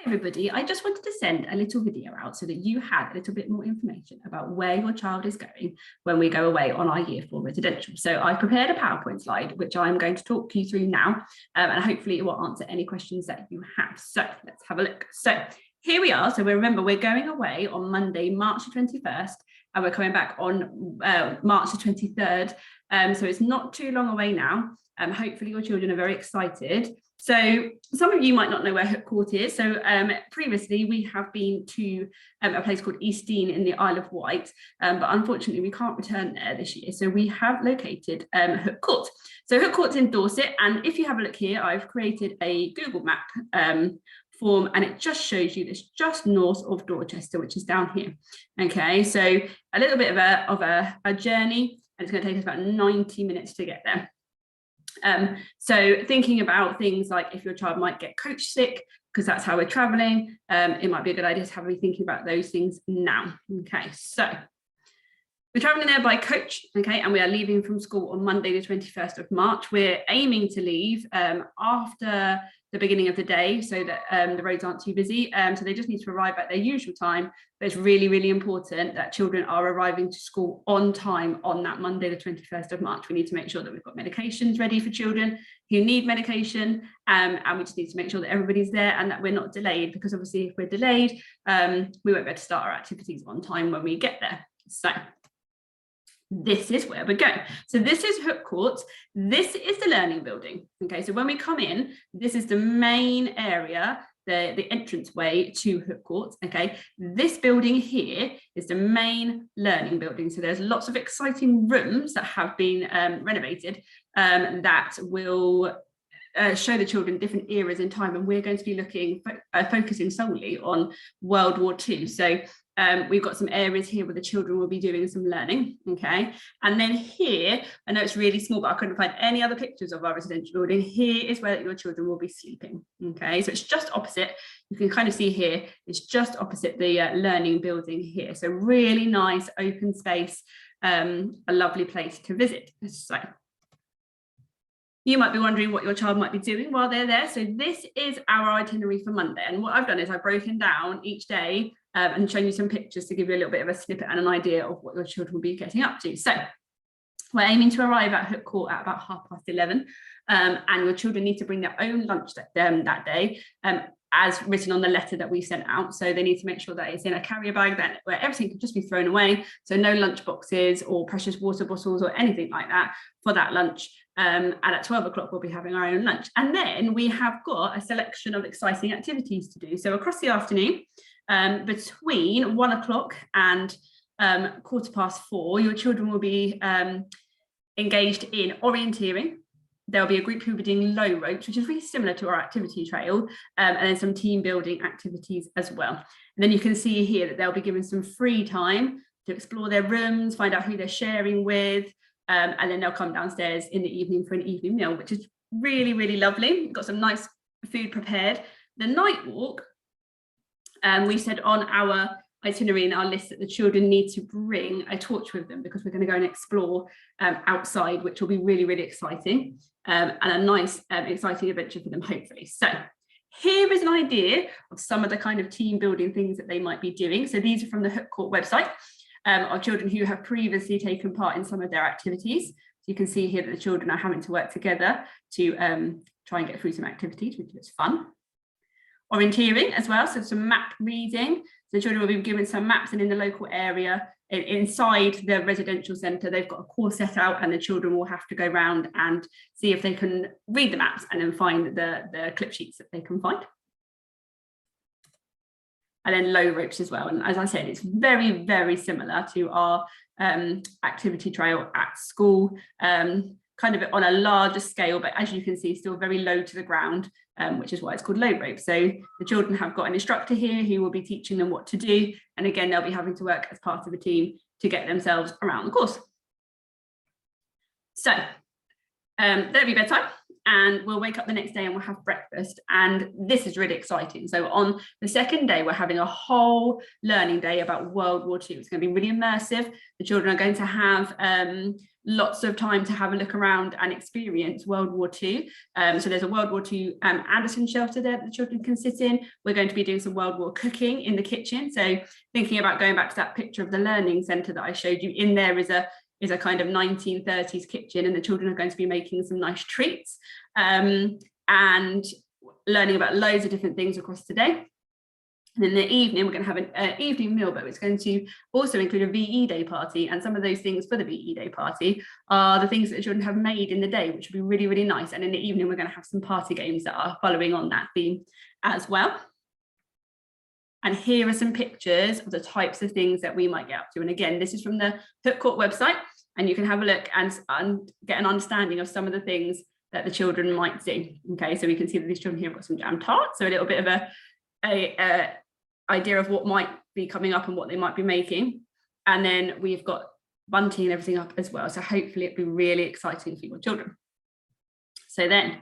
Everybody, I just wanted to send a little video out so that you had a little bit more information about where your child is going when we go away on our Year 4 residential. So I've prepared a PowerPoint slide, which I'm going to talk you through now, and hopefully it will answer any questions that you have. So let's have a look. So here we are. So remember, we're going away on Monday, March the 21st, and we're coming back on March the 23rd. So it's not too long away now. Hopefully your children are very excited. So some of you might not know where Hooke Court is. So previously we have been to a place called East Dean in the Isle of Wight, but unfortunately we can't return there this year. So we have located Hooke Court. So Hooke Court's in Dorset, and if you have a look here, I've created a Google map form, and it just shows you this just north of Dorchester, which is down here. Okay, so a little bit of a journey, and it's going to take us about 90 minutes to get there. So thinking about things like if your child might get coach sick, because that's how we're traveling, it might be a good idea to have a thinking about those things now. Okay, so we're traveling there by coach, okay, and we are leaving from school on Monday the 21st of March. We're aiming to leave after the beginning of the day so that the roads aren't too busy. So they just need to arrive at their usual time. But it's really, really important that children are arriving to school on time on that Monday, the 21st of March. We need to make sure that we've got medications ready for children who need medication. And we just need to make sure that everybody's there and that we're not delayed, because obviously if we're delayed, we won't be able to start our activities on time when we get there. So this is where we're going. So this is Hooke Court. This is the learning building. Okay, so when we come in, this is the main area, the entrance way to Hooke Court. Okay, this building here is the main learning building. So there's lots of exciting rooms that have been renovated that will show the children different eras in time, and we're going to be focusing solely on World War II. So we've got some areas here where the children will be doing some learning, okay? And then here, I know it's really small, but I couldn't find any other pictures of our residential building. Here is where your children will be sleeping, okay? So it's just opposite. You can kind of see here, it's just opposite the learning building here. So really nice open space, a lovely place to visit. So you might be wondering what your child might be doing while they're there. So this is our itinerary for Monday. And what I've done is I've broken down each day and shown you some pictures to give you a little bit of a snippet and an idea of what your children will be getting up to. So we're aiming to arrive at Hooke Court at about 11:30, and your children need to bring their own lunch that day, as written on the letter that we sent out. So they need to make sure that it's in a carrier bag where everything can just be thrown away. So no lunch boxes or precious water bottles or anything like that for that lunch. And at 12 o'clock, we'll be having our own lunch. And then we have got a selection of exciting activities to do. So across the afternoon, between 1 o'clock and 4:15, your children will be engaged in orienteering. There'll be a group who will be doing low ropes, which is really similar to our activity trail, and then some team building activities as well. And then you can see here that they'll be given some free time to explore their rooms, find out who they're sharing with, and then they'll come downstairs in the evening for an evening meal, which is really, really lovely. We've got some nice food prepared. The night walk, we said on our itinerary in our list that the children need to bring a torch with them, because we're going to go and explore outside, which will be really, really exciting, and a nice exciting adventure for them, hopefully. So here is an idea of some of the kind of team building things that they might be doing. So these are from the Hooke Court website of children who have previously taken part in some of their activities. So you can see here that the children are having to work together to try and get through some activities, which is fun. Orienteering as well, so some map reading. So the children will be given some maps, and in the local area, inside the residential centre, they've got a course set out, and the children will have to go around and see if they can read the maps and then find the clip sheets that they can find. And then low ropes as well. And as I said, it's very, very similar to our activity trail at school, kind of on a larger scale, but as you can see, still very low to the ground, which is why it's called low rope. So the children have got an instructor here who will be teaching them what to do. And again, they'll be having to work as part of a team to get themselves around the course. So there'll be bedtime, and we'll wake up the next day and we'll have breakfast. And this is really exciting. So on the second day, we're having a whole learning day about World War II. It's going to be really immersive. The children are going to have lots of time to have a look around and experience World War II. So there's a World War II Anderson shelter there that the children can sit in. We're going to be doing some World War cooking in the kitchen. So thinking about going back to that picture of the learning centre that I showed you, in there is a kind of 1930s kitchen, and the children are going to be making some nice treats and learning about loads of different things across the day. And in the evening, we're going to have an evening meal, but it's going to also include a VE Day party. And some of those things for the VE Day party are the things that the children have made in the day, which would be really, really nice. And in the evening, we're going to have some party games that are following on that theme as well. And here are some pictures of the types of things that we might get up to. And again, this is from the Hooke Court website, and you can have a look and get an understanding of some of the things that the children might do. Okay, so we can see that these children here have got some jam tarts, so a little bit of a idea of what might be coming up and what they might be making. And then we've got bunting and everything up as well. So hopefully it'll be really exciting for your children. So then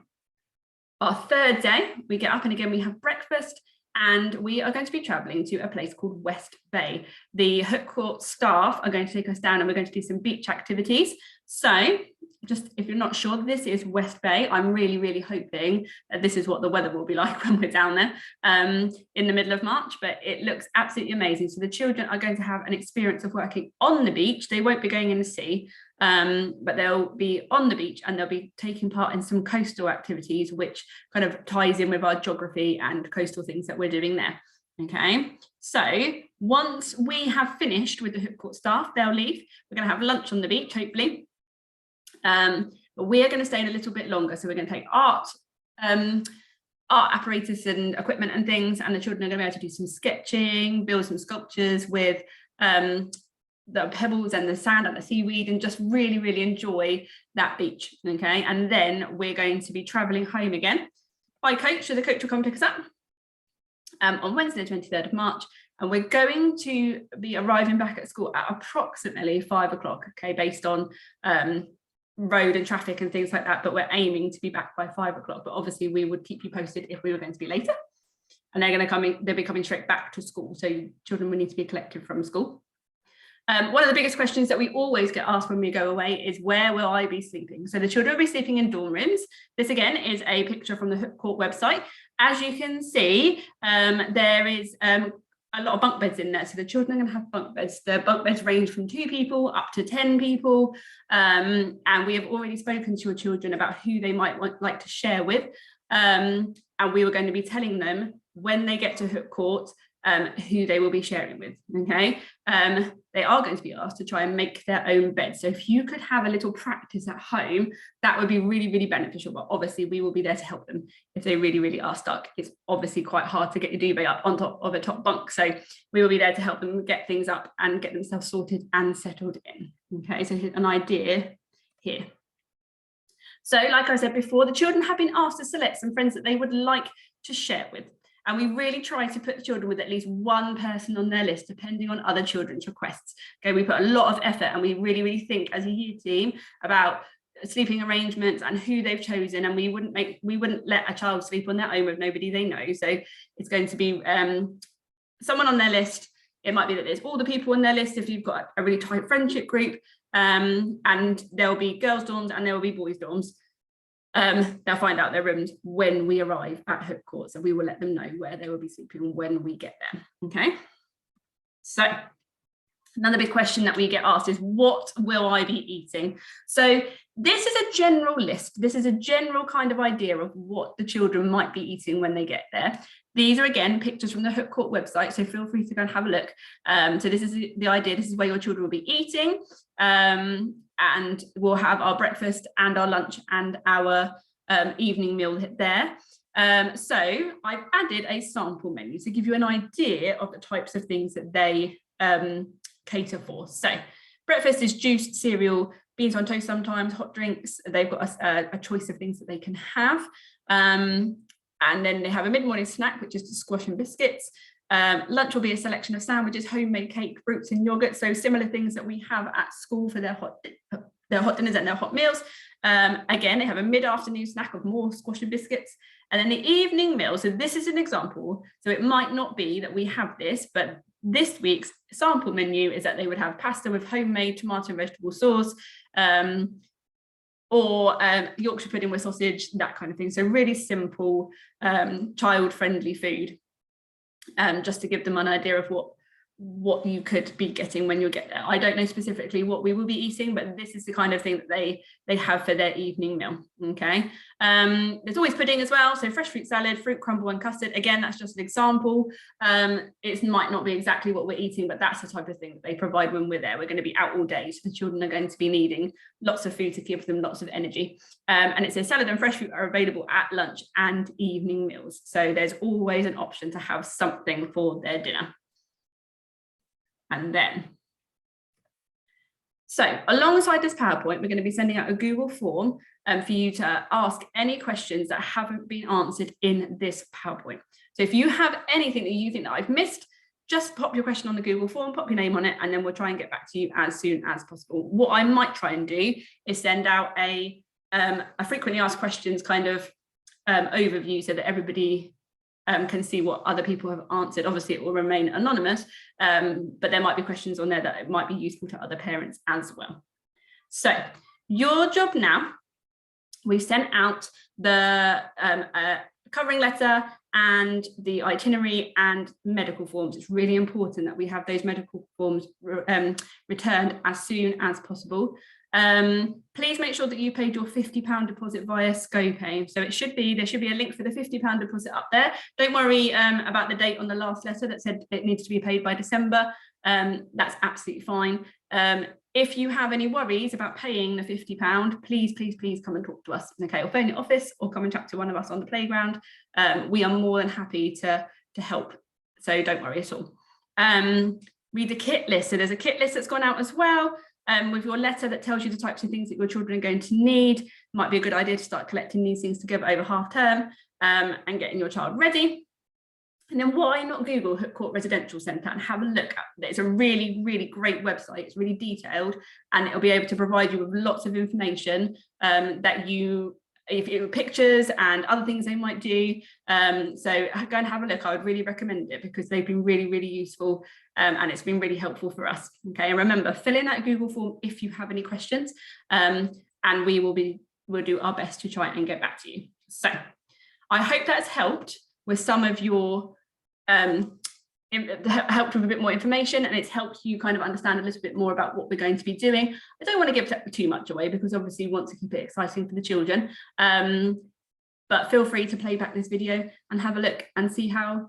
our third day, we get up and again, we have breakfast, and we are going to be traveling to a place called West Bay. The Hooke Court staff are going to take us down, and we're going to do some beach activities. So just if you're not sure, this is West Bay. I'm really, really hoping that this is what the weather will be like when we're down there in the middle of March, but it looks absolutely amazing. So the children are going to have an experience of working on the beach. They won't be going in the sea, but they'll be on the beach, and they'll be taking part in some coastal activities, which kind of ties in with our geography and coastal things that we're doing there. Okay, so once we have finished with the Hooke Court staff, they'll leave. We're going to have lunch on the beach, hopefully. But we're going to stay a little bit longer, so we're going to take art apparatus and equipment and things, and the children are going to be able to do some sketching, build some sculptures with the pebbles and the sand and the seaweed, and just really, really enjoy that beach. Okay, and then we're going to be traveling home again by coach, so the coach will come pick us up on Wednesday the 23rd of March, and we're going to be arriving back at school at approximately 5 o'clock, okay, based on road and traffic and things like that, but we're aiming to be back by 5 o'clock. But obviously we would keep you posted if we were going to be later. And they're going to come in, they'll be coming straight back to school, so children will need to be collected from school. One of the biggest questions that we always get asked when we go away is, where will I be sleeping? So the children will be sleeping in dorm rooms. This again is a picture from the Hooke Court website. As you can see, there is a lot of bunk beds in there, so the children are going to have bunk beds. The bunk beds range from 2 people up to 10 people, and we have already spoken to your children about who they might like to share with, and we were going to be telling them when they get to Hooke Court who they will be sharing with. Okay, they are going to be asked to try and make their own bed, so if you could have a little practice at home, that would be really, really beneficial. But obviously we will be there to help them if they really, really are stuck. It's obviously quite hard to get your duvet up on top of a top bunk, so we will be there to help them get things up and get themselves sorted and settled in. Okay, so here's an idea here. So like I said before, the children have been asked to select some friends that they would like to share with. And we really try to put the children with at least one person on their list, depending on other children's requests. Okay, we put a lot of effort, and we really, really think as a year team about sleeping arrangements and who they've chosen. And we wouldn't let a child sleep on their own with nobody they know. So it's going to be someone on their list. It might be that there's all the people on their list if you've got a really tight friendship group, and there'll be girls' dorms and there will be boys' dorms. They'll find out their rooms when we arrive at Hooke Court, so we will let them know where they will be sleeping when we get there. Okay, so another big question that we get asked is, what will I be eating? So this is a general list. This is a general kind of idea of what the children might be eating when they get there. These are, again, pictures from the Hooke Court website, so feel free to go and have a look. So this is the idea. This is where your children will be eating. And we'll have our breakfast and our lunch and our evening meal there. So I've added a sample menu to give you an idea of the types of things that they cater for. So breakfast is juice, cereal, beans on toast sometimes, hot drinks. They've got a choice of things that they can have. And then they have a mid-morning snack, which is the squash and biscuits. Lunch will be a selection of sandwiches, homemade cake, fruits and yogurt. So similar things that we have at school for their hot dinners and their hot meals. Again, they have a mid-afternoon snack of more squash and biscuits. And then the evening meal, so this is an example. So it might not be that we have this, but this week's sample menu is that they would have pasta with homemade tomato and vegetable sauce, or Yorkshire pudding with sausage, that kind of thing. So really simple, child-friendly food, just to give them an idea of what you could be getting when you get there. I don't know specifically what we will be eating, but this is the kind of thing that they have for their evening meal. Okay. There's always pudding as well. So fresh fruit salad, fruit crumble and custard. Again, that's just an example. It might not be exactly what we're eating, but that's the type of thing that they provide when we're there. We're going to be out all day, so the children are going to be needing lots of food to give them lots of energy. And it says salad and fresh fruit are available at lunch and evening meals. So there's always an option to have something for their dinner. And then, so alongside this PowerPoint, we're going to be sending out a Google form for you to ask any questions that haven't been answered in this PowerPoint. So if you have anything that you think that I've missed, just pop your question on the Google form, pop your name on it, and then we'll try and get back to you as soon as possible. What I might try and do is send out a frequently asked questions kind of overview so that everybody can see what other people have answered. Obviously, it will remain anonymous, but there might be questions on there that it might be useful to other parents as well. So your job now, we've sent out the covering letter and the itinerary and medical forms. It's really important that we have those medical forms returned as soon as possible. Please make sure that you paid your £50 deposit via ScoPay. So there should be a link for the £50 deposit up there. Don't worry about the date on the last letter that said it needs to be paid by December. That's absolutely fine. If you have any worries about paying the £50, please come and talk to us. Okay, or phone the office or come and chat to one of us on the playground. We are more than happy to help. So don't worry at all. Read the kit list. So there's a kit list that's gone out as well. With your letter that tells you the types of things that your children are going to need. Might be a good idea to start collecting these things together over half term and getting your child ready. And then why not Google Hooke Court Residential Centre and have a look at it. It's a really, really great website. It's really detailed and it'll be able to provide you with lots of information that if you pictures and other things they might do. So go and have a look. I would really recommend it because they've been really, really useful and it's been really helpful for us. Okay, and remember, fill in that Google form if you have any questions and we'll do our best to try and get back to you. So I hope that's helped with some of your helped with a bit more information, and it's helped you kind of understand a little bit more about what we're going to be doing. I don't want to give too much away because obviously we want to keep it exciting for the children, but feel free to play back this video and have a look and see how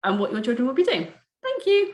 and what your children will be doing. Thank you.